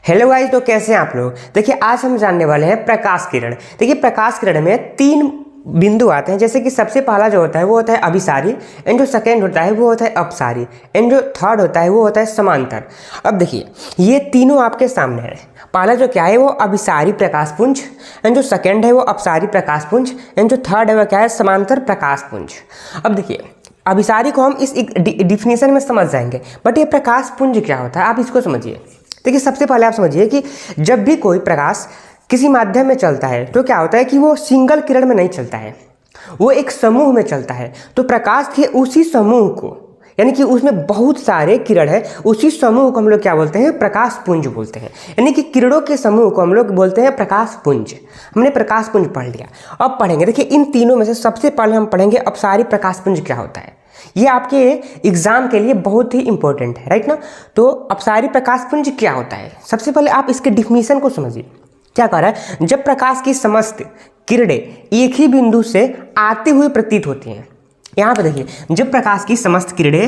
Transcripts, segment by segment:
Hello guys, तो कैसे हैं आप लोग। देखिए आज हम जानने वाले हैं प्रकाश किरण। देखिए प्रकाश किरण में तीन बिंदु आते हैं, जैसे कि सबसे पहला जो होता है वो होता है अभिसारी, एंड जो सेकेंड होता है वो होता है अपसारी, एंड जो थर्ड होता है वो होता है समांतर। अब देखिए ये तीनों आपके सामने है। पहला जो क्या है वो अभिसारी प्रकाश पुंज, एंड जो सेकेंड है वो अपसारी प्रकाश पुंज, एंड जो थर्ड है वो क्या है समांतर प्रकाश पुंज। अब देखिए अभिसारी को हम इस डिफिनेशन में समझ जाएंगे, बट ये प्रकाश पुंज क्या होता है आप इसको समझिए। देखिए सबसे पहले आप समझिए कि जब भी कोई प्रकाश किसी माध्यम में चलता है तो क्या होता है कि वो सिंगल किरण में नहीं चलता है, वो एक समूह में चलता है। तो प्रकाश के उसी समूह को, यानी कि उसमें बहुत सारे किरण है, उसी समूह को हम लोग क्या बोलते हैं, प्रकाश पुंज बोलते हैं। यानी कि किरणों के समूह को हम लोग बोलते हैं प्रकाश पुंज। हमने प्रकाश पुंज पढ़ लिया। अब पढ़ेंगे, देखिए इन तीनों में से सबसे पहले हम पढ़ेंगे अपसारी प्रकाश पुंज क्या होता है। ये आपके एग्जाम के लिए बहुत ही इंपॉर्टेंट है, राइट ना। तो अपसारी प्रकाश पुंज क्या होता है, सबसे पहले आप इसके डिफिनीशन को समझिए। क्या कह रहा है, जब प्रकाश की समस्त किरणें एक ही बिंदु से आते हुए प्रतीत होती हैं। यहाँ पर देखिए, जब प्रकाश की समस्त किरणें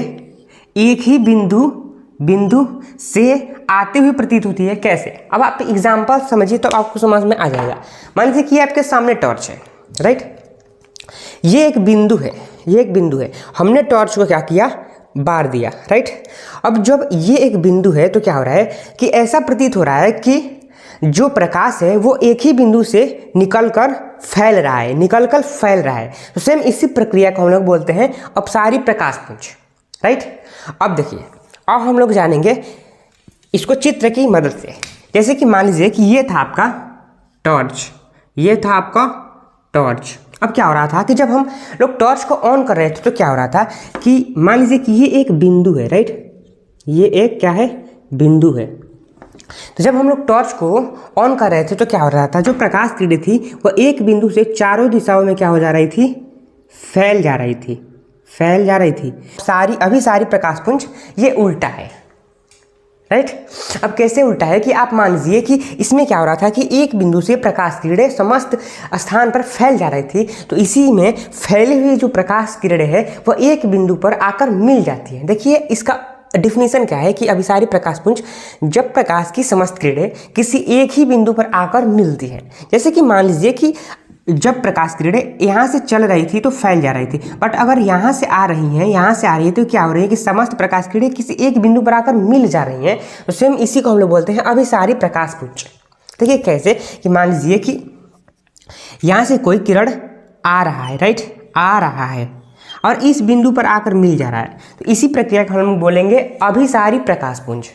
एक ही बिंदु से आते हुए प्रतीत होती है, कैसे। अब आप एग्जाम्पल समझिए तो आपको समझ में आ जाएगा। मान लीजिए कि आपके सामने टॉर्च है, राइट। ये एक बिंदु है, हमने टॉर्च को क्या किया, बार दिया, राइट। अब जब ये एक बिंदु है तो क्या हो रहा है कि ऐसा प्रतीत हो रहा है कि जो प्रकाश है वो एक ही बिंदु से निकलकर फैल रहा है। तो सेम इसी प्रक्रिया को हम लोग बोलते हैं अपसारी प्रकाश पुंज, राइट। अब देखिए, अब हम लोग जानेंगे इसको चित्र की मदद से। जैसे कि मान लीजिए कि ये था आपका टॉर्च, अब क्या हो रहा था कि जब हम लोग टॉर्च को ऑन कर रहे थे तो क्या हो रहा था कि मान लीजिए कि ये एक बिंदु है, राइट। ये एक क्या है, बिंदु है। तो जब हम लोग टॉर्च को ऑन कर रहे थे तो क्या हो रहा था, जो प्रकाश किरणें थी वो एक बिंदु से चारों दिशाओं में क्या हो जा रही थी, फैल जा रही थी। अभिसारी प्रकाश पुंज ये उल्टा है, राइट। अब कैसे उल्टा है कि आप मान लीजिए कि इसमें क्या हो रहा था कि एक बिंदु से प्रकाश किरणें समस्त स्थान पर फैल जा रही थी, तो इसी में फैली हुई जो प्रकाश किरणें है वो एक बिंदु पर आकर मिल जाती है। देखिए इसका डिफिनीशन क्या है कि अभिसारी प्रकाश पुंज, जब प्रकाश की समस्त किरणें किसी एक ही बिंदु पर आकर मिलती है। जैसे कि मान लीजिए कि जब प्रकाश किरणें यहाँ से चल रही थी तो फैल जा रही थी, बट अगर यहाँ से आ रही है तो क्या हो रही है कि समस्त प्रकाश किरणें किसी एक बिंदु पर आकर मिल जा रही हैं। तो सेम इसी को हम लोग बोलते हैं अभिसारी प्रकाश पुंज। देखिए कैसे कि मान लीजिए कि यहाँ से कोई किरण आ रहा है, राइट, आ रहा है और इस बिंदु पर आकर मिल जा रहा है, तो इसी प्रक्रिया को हम बोलेंगे अभिसारी प्रकाश पुंज।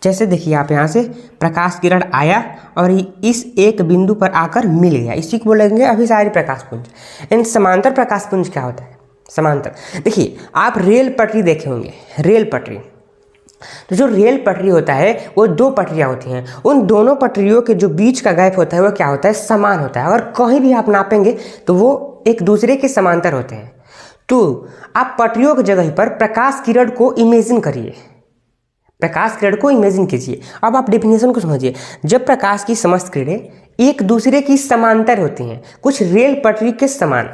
जैसे देखिए आप यहाँ से प्रकाश किरण आया और इस एक बिंदु पर आकर मिल गया, इसी को बोलेंगे अभिसारी प्रकाश पुंज। एंड समांतर प्रकाश पुंज क्या होता है, समांतर। देखिए आप रेल पटरी देखे होंगे, रेल पटरी। तो जो रेल पटरी होता है वो दो पटरियाँ होती हैं, उन दोनों पटरियों के जो बीच का गैप होता है वो क्या होता है, समान होता है। अगर कहीं भी आप नापेंगे तो वो एक दूसरे के समांतर होते हैं। तो आप पटरियों की जगह पर प्रकाश किरण को इमेजिन कीजिए। अब आप डेफिनेशन को समझिए। जब प्रकाश की समस्त किरणें एक दूसरे की समांतर होती हैं, कुछ रेल पटरी के समान,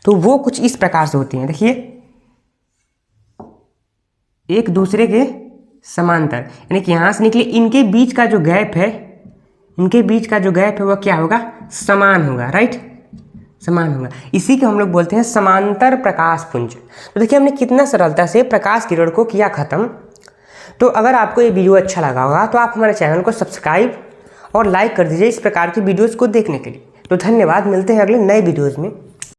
तो वो कुछ इस प्रकार से होती हैं। देखिए एक दूसरे के समांतर, यानी कि यहाँ से निकले इनके बीच का जो गैप है वो क्या होगा, समान होगा, राइट, समान होगा। इसी को हम लोग बोलते हैं समांतर प्रकाश पुंज। तो देखिए हमने कितना सरलता से प्रकाश किरण को किया खत्म। तो अगर आपको ये वीडियो अच्छा लगा होगा तो आप हमारे चैनल को सब्सक्राइब और लाइक कर दीजिए इस प्रकार की वीडियोस को देखने के लिए। तो धन्यवाद, मिलते हैं अगले नए वीडियोस में।